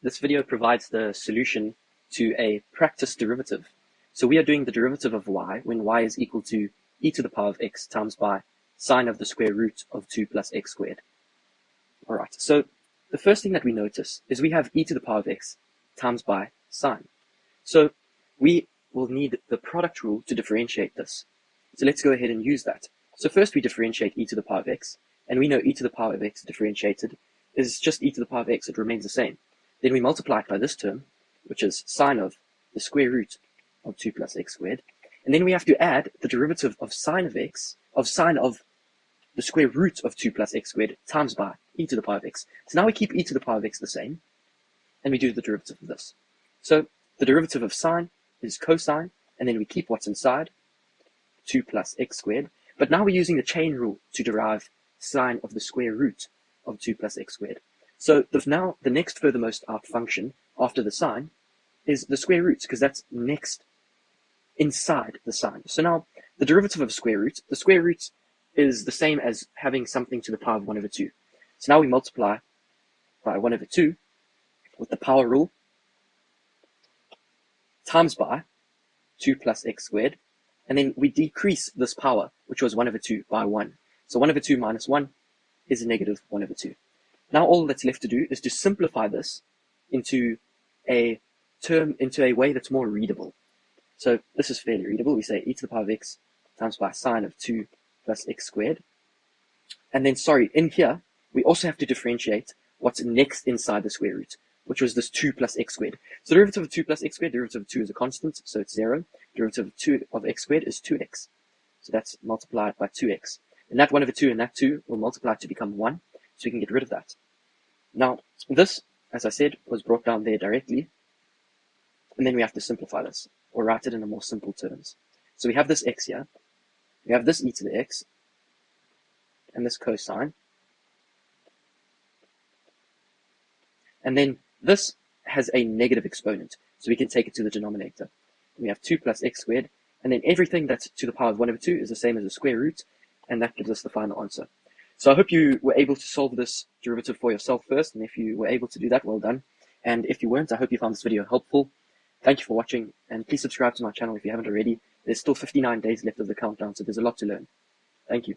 This video provides the solution to a practice derivative. So we are doing the derivative of y when y is equal to e to the power of x times by sine of the square root of 2 plus x squared. All right, so the first thing that we notice is we have e to the power of x times by sine. So we will need the product rule to differentiate this. So let's go ahead and use that. So first we differentiate e to the power of x, and we know e to the power of x differentiated is just e to the power of x, it remains the same. Then we multiply it by this term, which is sine of the square root of 2 plus x squared. And then we have to add the derivative of sine of x, of sine of the square root of 2 plus x squared times by e to the power of x. So now we keep e to the power of x the same, and we do the derivative of this. So the derivative of sine is cosine, and then we keep what's inside, 2 plus x squared. But now we're using the chain rule to derive sine of the square root of 2 plus x squared. So now the next furthermost out function after the sine is the square root, because that's next inside the sine. So now the derivative of square root, the square root is the same as having something to the power of 1 over 2. So now we multiply by 1 over 2 with the power rule times by 2 plus x squared. And then we decrease this power, which was 1 over 2, by 1. So 1 over 2 minus 1 is a negative 1 over 2. Now all that's left to do is to simplify this into a way that's more readable. So this is fairly readable. We say e to the power of x times by sine of 2 plus x squared. And then, in here, we also have to differentiate what's next inside the square root, which was this 2 plus x squared. So derivative of 2 plus x squared, derivative of 2 is a constant, so it's 0. Derivative of 2 of x squared is 2x. So that's multiplied by 2x. And that 1 over 2 and that 2 will multiply to become 1, so we can get rid of that. Now, this, as I said, was brought down there directly, and then we have to simplify this, or write it in a more simple terms. So we have this x here, we have this e to the x, and this cosine, and then this has a negative exponent, so we can take it to the denominator. We have 2 plus x squared, and then everything that's to the power of 1 over 2 is the same as the square root, and that gives us the final answer. So I hope you were able to solve this derivative for yourself first, and if you were able to do that, well done. And if you weren't, I hope you found this video helpful. Thank you for watching, and please subscribe to my channel if you haven't already. There's still 59 days left of the countdown, so there's a lot to learn. Thank you.